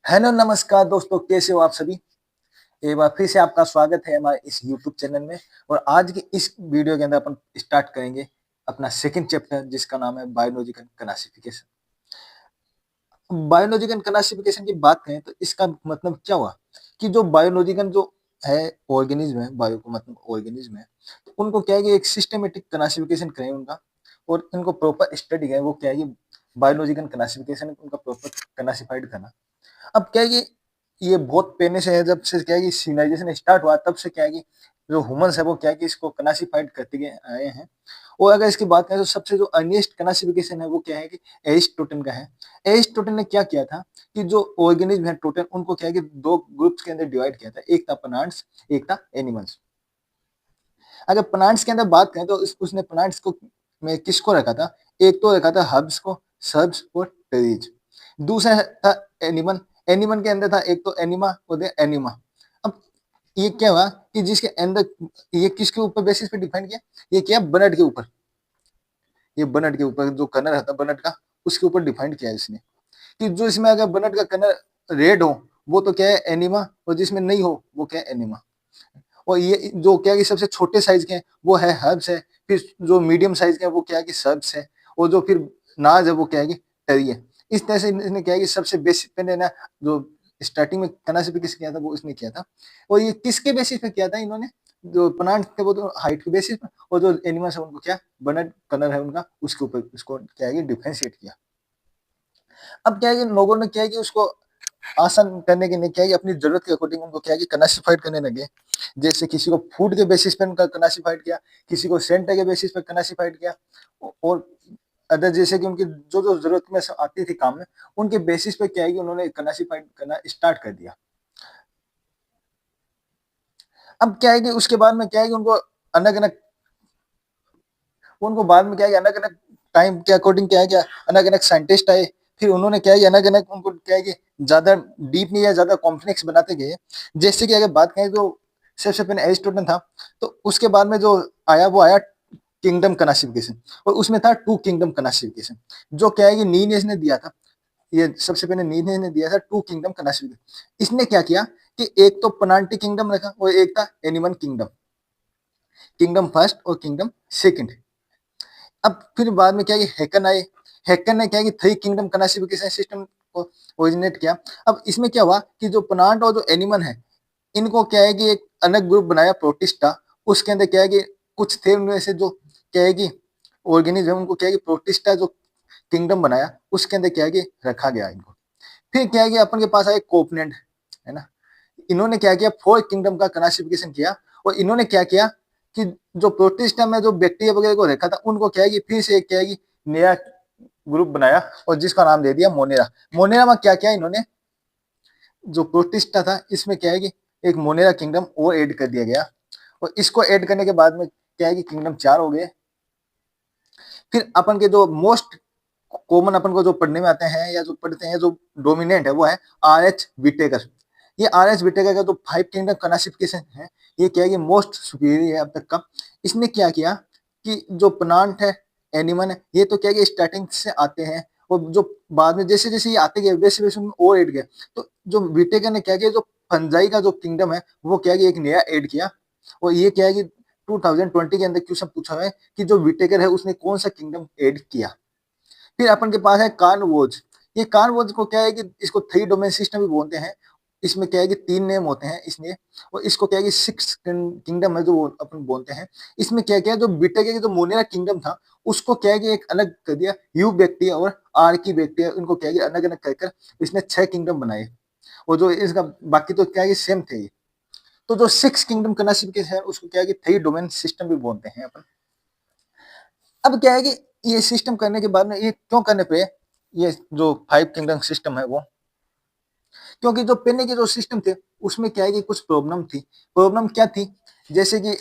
Hello नमस्कार दोस्तों, कैसे हो आप सभी। एक बार फिर से आपका स्वागत है हमारे इस यूट्यूब चैनल में। और आज की इस वीडियो के अंदर अपन स्टार्ट करेंगे अपना सेकंड चैप्टर, जिसका नाम है बायोलॉजिकल क्लासिफिकेशन। बायोलॉजिकल क्लासिफिकेशन की बात करें तो इसका मतलब क्या हुआ कि जो बायोलॉजिकल जो है ऑर्गेनिज्म है, बायो को मतलब ऑर्गेनिज्म है, तो उनको क्या है कि एक सिस्टमेटिक क्लासिफिकेशन करें उनका, और इनको प्रॉपर स्टडी है वो क्या है कि बायोलॉजिकल क्लासिफिकेशन उनका प्रॉपर क्लासिफाइड करना। अब क्या है कि ये बहुत पहले से है, जब से क्या है कि सिविलाइजेशन स्टार्ट हुआ तब से क्या है कि जो ह्यूमंस है वो क्या है कि इसको क्लासिफाइड करते गए आए हैं। और अगर इसकी बात करें तो सबसे जो अर्लीस्ट क्लासिफिकेशन है वो क्या है कि एरिस्टोटल का है। एरिस्टोटल ने क्या किया था कि जो ऑर्गेनिज्म है टोटल उनको क्या है कि दो ग्रुप्स के अंदर डिवाइड किया था, एक था प्लांट्स, एक था एनिमल्स। अगर प्लांट्स के अंदर बात करें तो उसने प्लांट्स को में किसको रखा था, एक तो रखा था हर्ब्स को, सर्ब्स और ट्रीज। दूसरा था एनिमल। एनिमल के अंदर था एक तो एनिमा और एनिमा। अब ये क्या हुआ कि जिसके अंदर ये किसके ऊपर बेसिस पे डिफाइन किया, ये किया बनट के ऊपर। ये बनट के ऊपर जो कलर रहता बनट का, उसके ऊपर डिफाइन किया इसने कि जो इसमें अगर बनट का कलर रेड हो वो तो क्या है एनिमा, और जिसमें नहीं हो वो क्या है एनिमा। और ये जो क्या है कि सबसे छोटे साइज के हैं वो है हर्ब्स है, फिर जो मीडियम साइज के हैं वो क्या है कि सर्ब्स है, और जो फिर नाज है वो क्या है कि टेरी है। इस तरह से इसने क्या है कि सबसे बेसिक पहले ना जो स्टार्टिंग में क्लासिफिकेशन किया था वो इसने किया था। और ये किसके बेसिस पे किया था इन्होंने, जो प्लांट थे वो तो हाइट के बेसिस पे, और जो एनिमल्स है उनको क्या बनट कलर है उनका उसके ऊपर उसको क्या है कि डिफरेंशिएट किया। अब क्या है कि लोगों ने क्या है कि उसको आसान करने के लिए क्या है कि अपनी जरूरत के अकॉर्डिंग उनको क्या है कि क्लासिफाइड करने लगे। जैसे किसी को फूड के बेसिस पे उनका क्लासिफाइड किया, किसी को सेंटर के बेसिस पे क्लासिफाइड किया, और अदर जैसे कि उनकी जो जो जरूरत में आती थी काम में, उनके बेसिस पे क्या है कि उन्होंने क्लासिफाइड करना स्टार्ट कर दिया। अब क्या है कि उसके बाद में क्या है कि अलग अलग उनको बाद में क्या है कि अलग अलग टाइम के अकॉर्डिंग क्या है क्या अलग अलग साइंटिस्ट आए, फिर उन्होंने क्या है अलग अलग उनको क्या है कि ज्यादा डीप नहीं या ज्यादा कॉम्प्लेक्स बनाते गए। जैसे कि अगर बात करें तो सबसे पहले एरिस्टोटल था, तो उसके बाद में जो आया वो आया किंगडम क्लासिफिकेशन, और उसमें था टू किंगडम क्लासिफिकेशन, जो क्या है कि नीनेस ने दिया था। ये सबसे पहले नीनेस ने दिया था टू किंगडम क्लासिफिकेशन। इसने क्या किया कि एक तो प्लांटी किंगडम रखा और एक था एनिमल किंगडम, किंगडम फर्स्ट और किंगडम सेकंड। अब फिर बाद में क्या है हैकन आए। हैकन ने क्या है कि थ्री किंगडम क्लासिफिकेशन सिस्टम को ओरिजिनेट किया। अब इसमें क्या हुआ कि जो प्लांट और जो एनिमल है इनको क्या है कि एक अलग ग्रुप बनाया प्रोटिस्टा। उसके अंदर क्या है कि कुछ थे उनमें से जो क्या है कि ऑर्गेनिज्म उनको क्या है कि प्रोटिस्टा जो किंगडम बनाया उसके अंदर क्या है कि रखा गया इनको। फिर क्या है कि अपन के पास आए कोपनेंट, है ना। इन्होंने क्या किया फोर किंगडम का क्लासिफिकेशन किया, और इन्होंने क्या किया कि जो प्रोटिस्टा में जो बैक्टीरिया वगैरह को रखा था उनको क्या है कि फिर से क्या है कि नया ग्रुप बनाया, और जिसका नाम दे दिया मोनेरा। मोनेरा में क्या किया इन्होंने, जो प्रोटिस्टा था इसमें क्या है कि एक मोनेरा किंगडम और ऐड कर दिया गया, और इसको ऐड करने के बाद में क्या है कि किंगडम चार हो गए। फिर अपन के जो मोस्ट कॉमन अपन को जो पढ़ने में आते हैं या जो पढ़ते हैं जो डोमिनेंट है वो है आर एच विटेकर। ये आर एच विटेकर का जो फाइव किंगडम क्लासिफिकेशन है ये क्या है कि मोस्ट सुपीरियर है अब तक का। इसने क्या किया कि जो प्लांट है एनिमल है ये तो क्या है कि स्टार्टिंग से आते हैं, और जो बाद में जैसे जैसे ये आते गए वैसे वैसे उनमें और ऐड गए। तो जो विटेकर ने क्या किया, जो फंजाई का जो किंगडम है वो क्या है कि एक नया ऐड किया। और ये क्या है कि 2020 के अंदर क्वेश्चन पूछा है कि जो विटेकर है उसने कौन सा किंगडम ऐड किया। फिर अपन के पास है कार्नवोज। ये कार्नवोज को क्या है कि इसको थ्री डोमेन सिस्टम भी बोलते हैं। इसमें क्या है कि तीन नेम होते हैं इसमें, और इसको क्या है कि सिक्स किंगडम है जो अपन बोलते हैं। इसमें क्या क्या है, जो बीटा के जो मोनेरा किंगडम था उसको क्या है कि एक अलग कर दिया, यू बैक्टीरिया और आर की बैक्टीरिया, इनको क्या है कि अलग अलग कर इसने छह किंगडम बनाए। और जो इसका बाकी तो क्या है कि सेम थे ये। तो जो सिक्स किंगडम क्लासिफिकेशन है उसको क्या है कि थ्री डोमेन सिस्टम भी बोलते हैं अपन। अब क्या है कि ये सिस्टम करने के बाद में ये क्यों करने पे ये जो फाइव किंगडम सिस्टम है वो, क्योंकि जो पहले के जो सिस्टम थे उसमें क्या है कि कुछ प्रॉब्लम थी। प्रॉब्लम क्या थी, जैसे कि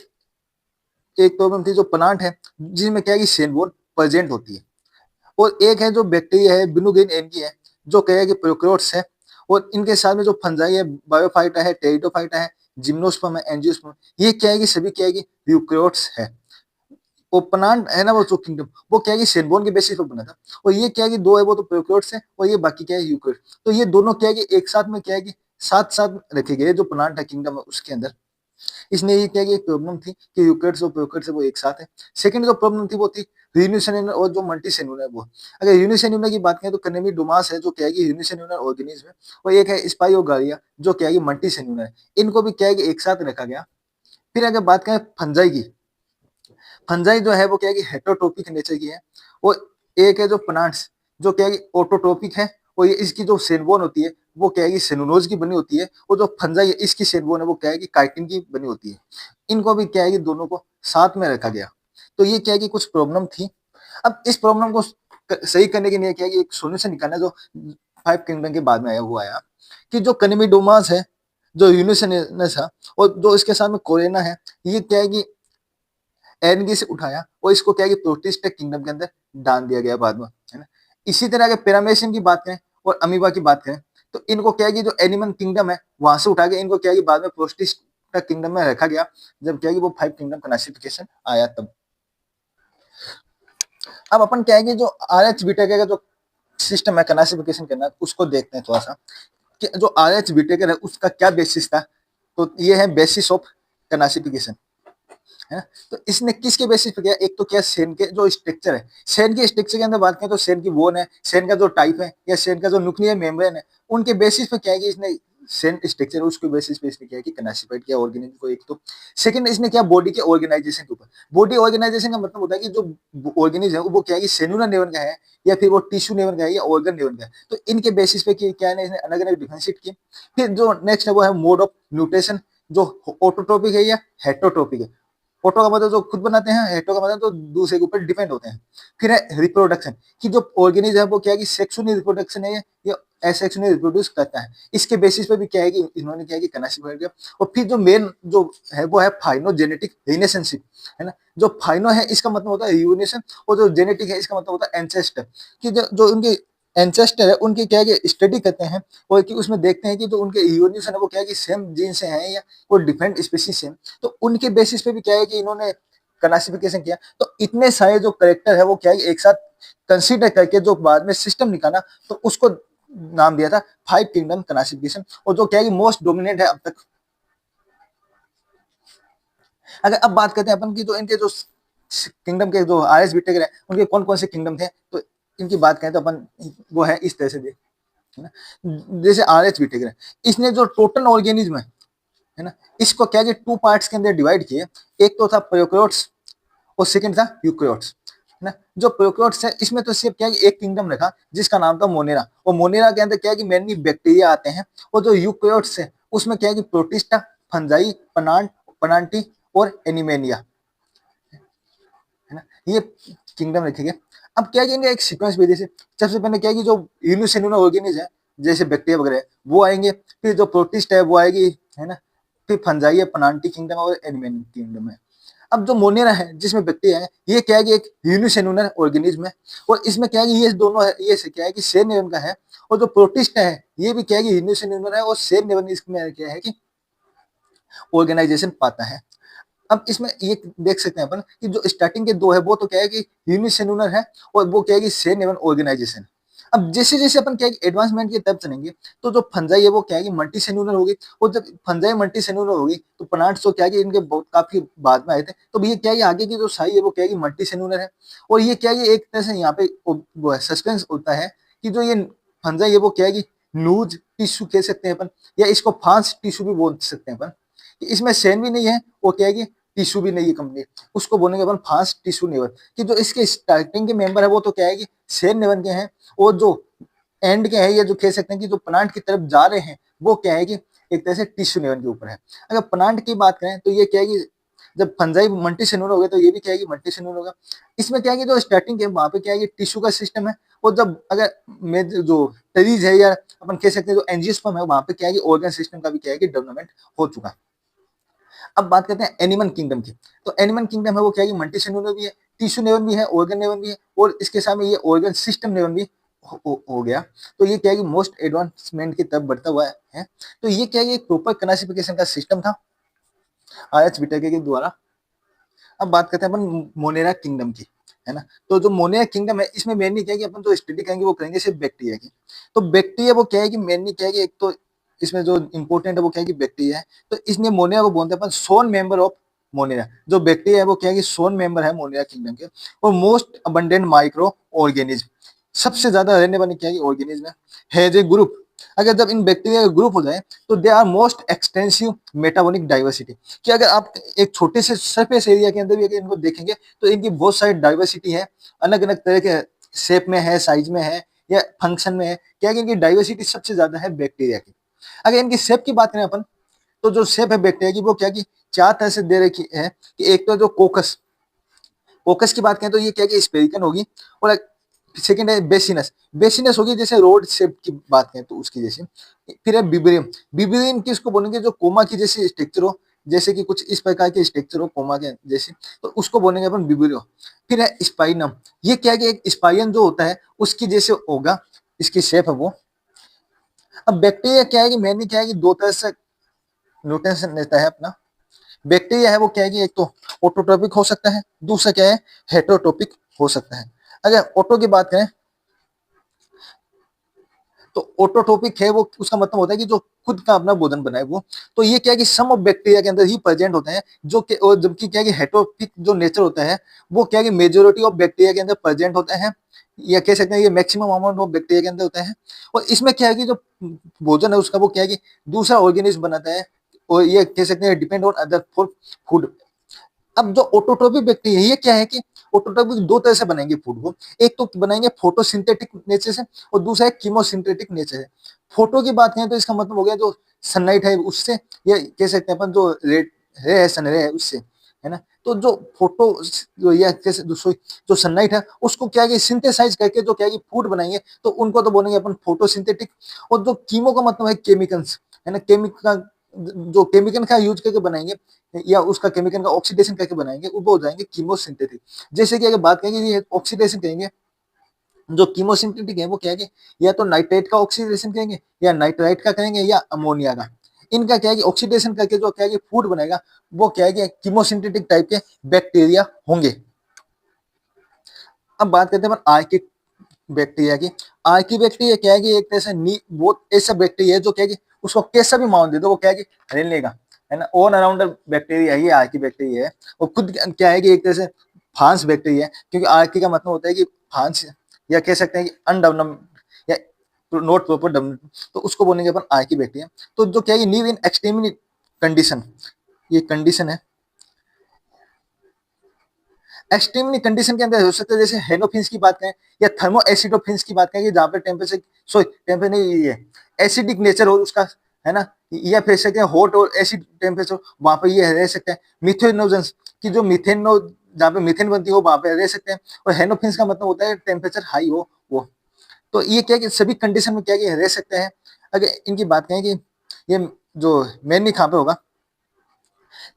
एक प्रॉब्लम थी जो प्लांट है जिसमें क्या है कि सेल वॉल प्रेजेंट होती है, और एक है जो बैक्टीरिया है बिनुग्रीन एल्गी है जो क्या है कि प्रोकैरियोट्स है, और इनके साथ में जो फंजाई है बायोफाइटा है, टेरिडोफाइटा है, जिम्नोस्पर्म है, एंजियोस्पर्म, ये क्या है कि सभी क्या है कि यूकैरियोट्स है। प्लांट है ना, वो जो किंगडम, वो क्या है कि सेनबोन के बेसिस पर बना था। और ये क्या है कि दो है वो तो प्रोकैरियोट्स है, और ये बाकी क्या है यूकेरियोट। तो ये दोनों क्या है कि एक साथ में क्या है कि साथ साथ रखे गए, जो प्लांट है किंगडम है उसके अंदर। इसने ये क्या कि एक प्रॉब्लम थी कि यूकेरियोट्स और प्रोकैरियोट्स है वो एक साथ है। सेकंड जो प्रॉब्लम थी वो थी यूनिसेल्युलर और जो मल्टीसेल्युलर है वो। अगर यूनिसेल्युलर की बात करें तो कनेमिडोमास है जो क्या है कि यूनिसेल्युलर ऑर्गेनिज्म है, और एक है स्पाइरोगारिया जो क्या है कि मल्टीसेल्युलर है। इनको भी क्या है कि एक साथ रखा गया। फिर अगर बात करें फंजाई की, फंजाई जो है वो क्या है कि हेटरोट्रोपिक नेचर की है, और एक है जो प्लांट्स जो क्या है कि ऑटोट्रोपिक है, और ये इसकी जो सेलबोन होती है वो क्या है कि सेलुलोज की बनी होती है, और जो फंजाई है इसकी सेलबोन है वो क्या है कि काइटिन की बनी होती है। इनको भी क्या है कि दोनों को साथ में रखा गया। तो ये क्या है कि कुछ प्रॉब्लम थी। अब इस प्रॉब्लम को सही करने के लिए क्या है कि एक सोल्यूशन निकालना जो फाइव किंगडम के बाद में आया हुआ आया, कि जो कनेमिडोमास है, जो यूनिसेलस है, और जो इसके साथ में कोरेना है, ये क्या है कि एनगी से उठाया और इसको क्या है कि प्रोटिस्ट किंगडम के अंदर डाल दिया गया बाद में, है ना। इसी तरह अगर पिरामेशियन की बात करें और अमीबा की बात करें, तो इनको क्या है कि जो एनिमल किंगडम है वहां से उठा के इनको क्या है कि बाद में प्रोटिस्ट किंगडम में रखा गया, जब क्या है कि वो फाइव किंगडम क्लासिफिकेशन आया तब। अब अपन क्या है कि जो आर एच बीटेक का जो सिस्टम है क्लासिफिकेशन करना, उसको देखते हैं थोड़ा सा कि जो आर एच बीटेक है उसका क्या बेसिस था। तो ये है बेसिस ऑफ क्लासिफिकेशन, है ना। तो इसने किसके बेसिस पे किया, एक तो क्या सेन के जो स्ट्रक्चर है, सेन के स्ट्रक्चर के अंदर बात करें तो सेन की बोन है, सेन का जो टाइप है या सेन का जो न्यूक्लियर मेम्ब्रेन है, उनके बेसिस पे क्या है कि इसने सेन स्ट्रक्चर है उसके बेसिस पे इसने क्या है कि क्लासिफाइड किया ऑर्गेनिज्म को। एक तो सेकंड इसने क्या बॉडी के ऑर्गेनाइजेशन के ऊपर, बॉडी ऑर्गेनाइजेशन का मतलब होता है कि जो ऑर्गेनिज्म है वो क्या है कि सेलुलर लेवल का है या फिर वो टिश्यू लेवल का है या ऑर्गन लेवल का है। तो इनके बेसिस पे क्या है इसने अलग अलग डिफरेंशिएट किए। फिर जो नेक्स्ट है वो है मोड ऑफ न्यूट्रिशन, जो ऑटोट्रोपिक है या हेटरोट्रोपिक है। ऑटो का मतलब जो खुद बनाते हैं, हेटो का मतलब तो दूसरे के ऊपर डिपेंड होते हैं। फिर है रिप्रोडक्शन, कि जो ऑर्गेनिज्म है वो क्या है कि सेक्सुअली रिप्रोडक्शन है या एसेक्सुअली रिप्रोड्यूस करता है। इसके बेसिस पे भी क्या है कि इन्होंने क्या है कि क्लासिफाई किया। और फिर जो मेन जो है वो है फाइनोजेनेटिक रिलेशनशिप, है ना। जो फाइनो है इसका मतलब होता है यूनिशन, और जो जेनेटिक है इसका मतलब होता है एंसेस्टर, कि जो उनके एंसेस्टर है उनकी क्या है कि स्टडी करते हैं, और कि उसमें देखते हैं कि जो उनके यूनिशन है वो क्या है कि सेम जीन से हैं या वो डिफरेंट स्पीसीज से। तो उनके बेसिस पे भी क्या है कि इन्होंने क्लासिफिकेशन किया। तो इतने सारे जो करेक्टर है वो क्या है एक साथ कंसीडर करके जो बाद में सिस्टम निकाला, तो उसको नाम दिया था फाइव किंगडम क्लासिफिकेशन, और जो क्या है कि मोस्ट डोमिनेट है अब तक। अगर अब बात करते हैं अपन की जो इनके जो किंगडम के जो आर एस बीटेक है उनके कौन कौन से किंगडम थे, तो इनकी बात करें तो अपन वो है इस तरह से देख, है ना। जैसे आर एच बीटेक है, इसने जो टोटल ऑर्गेनिज्म है ना, इसको क्या है टू पार्ट्स के अंदर डिवाइड किए। एक तो था प्रोकैरियोट्स और सेकंड था यूकैरियोट्स, है ना। जो प्रोकैरियोट्स है इसमें तो सिर्फ क्या है कि एक किंगडम रखा जिसका नाम था मोनेरा, और मोनेरा के अंदर क्या है कि मेनली बैक्टीरिया आते हैं। और जो यूकैरियोट्स है उसमें क्या है कि प्रोटिस्टा, फंजाई, पनांट, पनांटी और एनिमेनिया, है ना, ये किंगडम रखेंगे। अब क्या है कि इनका एक सीक्वेंस भी, जैसे सबसे पहले क्या है कि जो यूनिसेलुलर ऑर्गेनिज्म है जैसे बैक्टीरिया वगैरह वो आएंगे, फिर जो प्रोटिस्ट है वो आएगी, है ना। फिर फंजाई है, पनांटी किंगडम और एनिमेन किंगडम है। अब जो मोनेरा है जिसमें बैक्टीरिया है, ये क्या है कि एक यूनिसेलुलर ऑर्गेनिज्म है, और इसमें क्या है कि ये दोनों है, ये क्या है कि सेम लेवल का है। और जो प्रोटिस्ट है ये भी क्या है कि यूनिसेलुलर है, और सेम लेवल इसमें क्या है कि ऑर्गेनाइजेशन पाता है। अब इसमें ये देख सकते हैं अपन कि जो स्टार्टिंग के दो है वो तो क्या है कि यूनिसेलुलर है, और वो क्या है कि सेल लेवल ऑर्गेनाइजेशन। अब जैसे जैसे अपन क्या है कि एडवांसमेंट की तरफ चलेंगे, तो जो फंजाई है वो क्या है कि मल्टी सेलुलर होगी, और जब फंजाई मल्टी सेलुलर होगी तो प्लांट्स तो क्या है कि इनके बहुत काफी बाद में आए थे। तो ये क्या है कि आगे की जो साई है वो क्या है कि मल्टी सेलुलर है। और ये क्या है कि एक तरह से यहाँ पे वो है सस्पेंस होता है कि जो ये फंजाई है वो क्या है कि लूज टिश्यू कह सकते हैं अपन, या इसको फांस टिश्यू भी बोल सकते हैं अपन। इसमें सेन भी नहीं है, वो क्या है कि टिश्यू भी नहीं है कंप्लीट, उसको बोलेंगे अपन फास्ट टिश्यू नेवर। कि जो इसके स्टार्टिंग के मेंबर है वो तो क्या है कि सेल नेवन के हैं, और जो एंड के हैं या जो कह सकते हैं कि जो प्लांट की तरफ जा रहे हैं वो क्या है कि एक तरह से टिश्यू नेवन के ऊपर है। अगर प्लांट की बात करें तो ये क्या है कि जब फंजाई मल्टी सेलुलर हो गए तो ये भी क्या है कि मल्टी सेलुलर होगा। इसमें क्या है कि जो स्टार्टिंग है वहां पे क्या है कि टिश्यू का सिस्टम है, और जब अगर में जो टेरीज है या अपन कह सकते हैं जो एंजियोस्पर्म है वहां पे क्या है कि ऑर्गन सिस्टम का भी क्या है कि डेवलपमेंट हो चुका है। अब बात करते हैं एनिमल किंगडम की, तो एनिमल किंगडम है वो क्या है कि मल्टी सेलुलर भी है, टिश्यू लेवल भी है, ऑर्गन लेवल भी है, और इसके सामने ये ऑर्गन सिस्टम लेवल भी हो गया। तो ये क्या है कि मोस्ट एडवांसमेंट की तरफ बढ़ता हुआ है। तो ये क्या है कि एक प्रॉपर क्लासिफिकेशन का सिस्टम था आर एच बीटेक के द्वारा। अब बात करते हैं अपन मोनेरा किंगडम की, है ना। तो जो मोनेरा किंगडम है इसमें मेनली क्या है कि अपन जो स्टडी करेंगे वो करेंगे सिर्फ बैक्टीरिया की। तो बैक्टीरिया वो क्या है कि मेनली क्या है कि एक तो इसमें जो इंपॉर्टेंट है वो क्या है कि बैक्टीरिया है। तो इसमें मोनेरा को बोलते हैं अपन सोन मेंबर ऑफ मोनेरा। जो बैक्टीरिया है वो क्या है कि सोन मेंबर है मोनेरा किंगडम के। और मोस्ट अबंडेंट माइक्रो ऑर्गेनिज्म, सबसे ज्यादा रहने वाली क्या है ऑर्गेनिज्म है जो ग्रुप। अगर जब इन बैक्टीरिया का ग्रुप हो जाए तो they are most extensive metabolic diversity, कि अगर आप एक छोटे से सरफेस एरिया के अंदर भी अगर इनको देखेंगे तो इनकी बहुत सारी डाइवर्सिटी है, अलग अलग तरह के शेप में है, साइज में है या फंक्शन में है। क्या है कि इनकी डाइवर्सिटी सबसे ज्यादा है बैक्टीरिया की। अगर इनकी शेप की बात करें अपन, तो जो शेप है बैक्टीरिया की वो क्या कि चार तरह से दे रखी है। कि एक तो जो कोकस, कोकस की बात करें तो ये क्या कि स्पेरिकन होगी। और सेकंड है बेसिनस, बेसिनस होगी जैसे रोड शेप की बात करें तो उसकी जैसे। फिर है बिब्रियम, बिब्रियम किसको बोलेंगे जो कोमा की जैसे स्ट्रक्चर हो, जैसे कि कुछ इस प्रकार के स्ट्रक्चर हो कोमा के जैसे, तो उसको बोलेंगे अपन बिब्रियो। फिर है स्पाइनम, ये क्या है कि एक स्पाइन जो होता है उसकी जैसे होगा, इसकी शेप है वो। अब बैक्टीरिया क्या है कि मेनली क्या है कि दो तरह से न्यूट्रिशन लेता है अपना। बैक्टीरिया है वो क्या है कि एक तो ऑटोट्रोपिक हो सकता है, दूसरा क्या है हेटरोट्रोपिक हो सकता है। अगर ऑटो की बात करें तो ऑटोट्रोपिक है वो, उसका मतलब होता है कि जो खुद का अपना भोजन बनाए वो। तो ये क्या है कि सम ऑफ बैक्टीरिया के अंदर ही प्रेजेंट होते हैं जो कि, और जबकि क्या है कि हेटरोट्रोपिक जो नेचर होता है वो क्या है कि मेजोरिटी ऑफ बैक्टीरिया के अंदर प्रेजेंट होते हैं, या कह सकते हैं ये मैक्सिमम अमाउंट ऑफ बैक्टीरिया के अंदर होता है। और इसमें क्या है कि जो भोजन है उसका वो क्या है कि दूसरा ऑर्गेनिज्म बनाता है, और ये कह सकते हैं depend on other for food. अब जो ऑटोट्रोपिक बैक्टीरिया है ये क्या है कि ऑटोट्रोपिक दो तरह से बनाएंगे फूड को। एक तो बनाएंगे फोटोसिंथेटिक नेचर से, और दूसरा है कीमोसिंथेटिक नेचर से। फोटो की बात करें तो इसका मतलब हो गया जो सनलाइट है उससे, या कह सकते हैं अपन जो रेड रे है, सन रे है उससे, है ना। तो जो फोटो जो या कैसे जो सनलाइट है उसको क्या है कि सिंथेसाइज करके जो क्या है कि फूड बनाएंगे तो उनको तो बोलेंगे अपन फोटोसिंथेटिक। और जो कीमो का मतलब है केमिकल्स, है ना, केमिकल जो केमिकल का यूज करके बनाएंगे या उसका केमिकल का ऑक्सीडेशन करके बनाएंगे वो हो जाएंगे कीमोसिंथेटिक। जैसे कि अगर बात करेंगे ये ऑक्सीडेशन करेंगे, जो कीमोसिंथेटिक है वो क्या है कि या तो नाइट्रेट का ऑक्सीडेशन करेंगे या नाइट्राइट का करेंगे या अमोनिया का। इनका क्या है कि ऑक्सीडेशन करके जो क्या है कि फूड बनेगा वो क्या है कि कीमोसिंथेटिक टाइप के बैक्टीरिया होंगे। अब बात करते हैं आर्किक बैक्टीरिया की। आर्किक बैक्टीरिया क्या है कि एक तरह से वो ऐसा बैक्टीरिया है जो क्या है कि उसको कैसा भी माउंट दे दो वो क्या है कि रहने लेगा, है ना। ऑल अराउंड बैक्टीरिया ही आर्किक बैक्टीरिया है। और खुद क्या है कि एक तरह से फांस बैक्टीरिया है, क्योंकि आर्किक का मतलब होता है कि फांस, या कह सकते हैं कि अनडेवलप्ड या नॉट प्रॉपर डेवलप्ड, तो उसको बोलेंगे अपन आर्किक बैक्टीरिया। तो जो क्या है लीव इन एक्सट्रीमली कंडीशन, ये कंडीशन है। एक्सट्रीमली कंडीशन के अंदर हो सकता है, जैसे हेलोफिन्स की बात करें या थर्मो एसिडोफिन्स की बात करें, जहाँ पे टेम्परेचर सॉरी टेम्परेचर नहीं ये एसिडिक नेचर हो उसका, है ना। या फिर सकते हैं हॉट और एसिड टेम्परेचर, वहां पे ये रह सकते हैं। मिथेनोजेंस की जो मिथेनो जहाँ पे मिथेन बनती हो वहां पे रह सकते हैं। और हेलोफिन्स का मतलब होता है टेम्परेचर हाई हो वो। तो ये क्या है कि सभी कंडीशन में क्या है कि रह सकते हैं। अगर इनकी बात करें कि ये जो मेनली कहाँ पे होगा,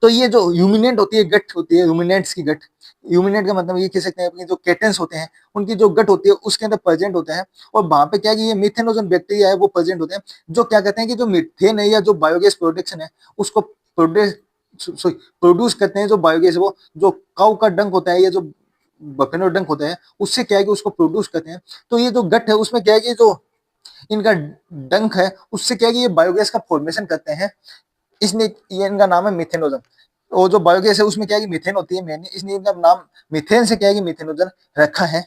तो ये जो यूमिनेंट होती है, गट होती है, यूमिनेंट्स की गट। यूमिनेंट का मतलब ये कह सकते हैं अपनी जो केटेंस होते हैं उनकी जो गट होती है उसके अंदर प्रेजेंट होते हैं। और वहां पे क्या है कि ये मीथेनोजन बैक्टीरिया है वो प्रेजेंट होते हैं, जो क्या कहते हैं कि जो मीथेन है या जो बायोगैस प्रोडक्शन है उसको प्रोड्यूस करते हैं। जो बायोगैस है वो जो काऊ का डंक होता है या जो बफेलो डंक होता है उससे क्या है कि उसको प्रोड्यूस करते हैं। तो ये जो गट है उसमें क्या है कि जो इनका डंक है उससे क्या है कि ये बायोगैस का फॉर्मेशन करते हैं। इसलिए ये इनका नाम है मिथेनोजन। और जो बायोगैस है उसमें क्या है कि मीथेन होती है मेन, इसलिए इनका नाम मीथेन से क्या है कि मिथेनोजन रखा है।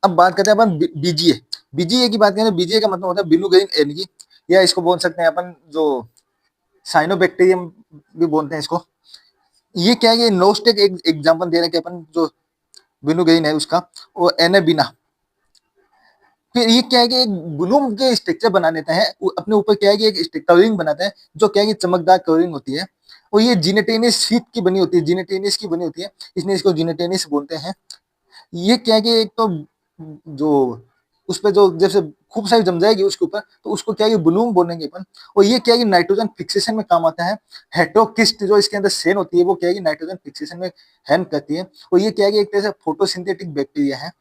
अब बात करते हैं अपन बीजीए। बीजीए की बात करें तो बीजीए का मतलब होता है बिलू ग्रीन एलगी, या इसको बोल सकते हैं अपन जो साइनोबैक्टीरियम भी बोलते हैं इसको। ये क्या है कि नोस्टेक एक एग्जांपल दे रहे हैं कि अपन जो बिलू ग्रीन है उसका, वो एनेबिना। फिर ये क्या है कि एक ब्लूम के स्ट्रक्चर बना लेते हैं अपने ऊपर, क्या है कि एक कवरिंग बनाते हैं जो क्या है कि चमकदार कवरिंग होती है। और ये जिनेटेनिस शीट की बनी होती है, जिनेटेनिस की बनी होती है, इसलिए इसको जिनेटेनिस बोलते हैं। ये क्या है कि एक तो जो उस पर जो जैसे खूब सारी जम जाएगी उसके ऊपर तो उसको क्या है कि ब्लूम बोलेंगे अपन। और ये क्या है कि नाइट्रोजन फिक्सेशन में काम आता है। हेट्रोकिस्ट जो इसके अंदर सेन होती है वो क्या है कि नाइट्रोजन फिक्सेशन में हेल्प करती है। और ये क्या है कि एक तरह से फोटोसिंथेटिक बैक्टीरिया है।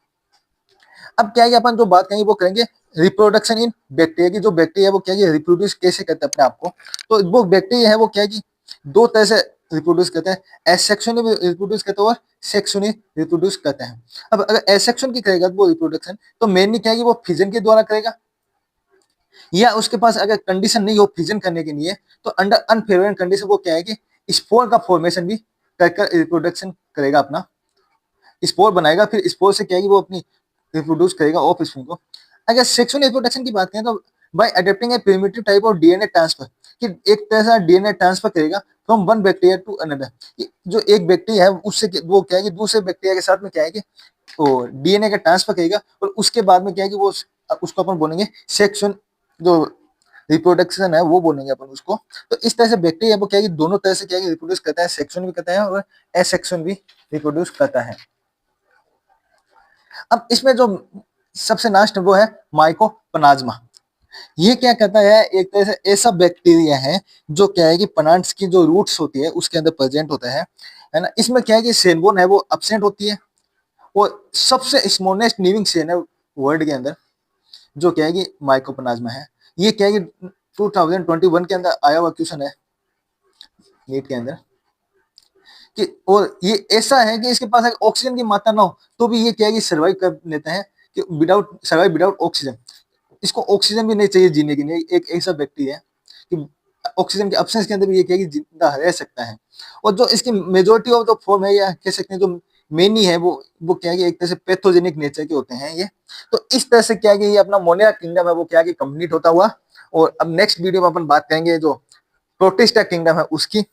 अब क्या है कि अपन जो बात करेंगे वो करेंगे रिप्रोडक्शन इन बैक्टीरिया की। जो बैक्टीरिया वो क्या है रिप्रोड्यूस कैसे करते हैं अपने आप को, तो वो बैक्टीरिया है वो क्या है कि दो तरह से रिप्रोड्यूस करते हैं, एसेक्सुअली भी रिप्रोड्यूस करते हैं और सेक्सुअली रिप्रोड्यूस करते हैं। अब अगर एसेक्सुअल की करेगा वो रिप्रोडक्शन, तो मेनली क्या है कि वो फिजन के द्वारा करेगा, या उसके पास अगर कंडीशन नहीं हो फिजन करने के लिए, तो अंडर अनफेवरेबल कंडीशन वो क्या है कि स्पोर का फॉर्मेशन भी कर रिप्रोडक्शन करेगा, अपना स्पोर बनाएगा, फिर स्पोर से क्या है कि वो अपनी रिप्रोड्यूस करेगा ऑफ स्प्रिंग को। अगर सेक्सुअल रिप्रोडक्शन की बात करें तो by adapting a primitive type of DNA transfer, कि एक तरह से डीएनए ट्रांसफर करेगा from one bacteria to another. जो एक बैक्टीरिया है उससे वो क्या है कि दूसरे बैक्टीरिया के साथ में क्या है कि वो डीएनए का ट्रांसफर करेगा, और उसके बाद में क्या है कि वो उसको अपन बोलेंगे सेक्सुअल जो रिप्रोडक्शन है वो बोलेंगे अपन उसको। तो इस तरह से बैक्टीरिया वो क्या है कि दोनों तरह से क्या है कि रिप्रोड्यूस करता है, सेक्सुअल भी करता है और एसेक्सुअल भी रिप्रोड्यूस करता है। अब इसमें जो सबसे लास्ट वो है माइकोप्लाज्मा। ये क्या कहता है, एक तरह से ऐसा बैक्टीरिया है जो क्या है कि प्लांट्स की जो रूट्स होती है उसके अंदर प्रेजेंट होता है ना। इसमें क्या है कि सेल बोन है वो अब्सेंट होती है, वो सबसे स्मॉलेस्ट लिविंग सेल है वर्ल्ड के अंदर, जो क्या है कि माइकोप्लाज्मा है। ये क्या है कि 2021 के अंदर आया हुआ क्वेश्चन है नीट के अंदर, कि और ये ऐसा है कि इसके पास अगर ऑक्सीजन की मात्रा ना हो तो भी ये क्या है कि सर्वाइव कर लेते हैं, कि विदाउट ऑक्सीजन। इसको ऑक्सीजन भी नहीं चाहिए जीने के लिए, एक ऐसा व्यक्ति है कि ऑक्सीजन के अब्सेंस के अंदर भी ये क्या है कि जिंदा रह सकता है। और जो इसकी मेजोरिटी ऑफ द फॉर्म है, या कह सकते हैं जो मेनी है वो क्या है कि एक तरह से पैथोजेनिक नेचर के होते हैं ये। तो इस तरह से क्या है कि ये अपना मोनिया किंगडम है वो क्या है कि कंप्लीट होता हुआ। और अब नेक्स्ट वीडियो में अपन बात करेंगे जो प्रोटिस्टा किंगडम है उसकी।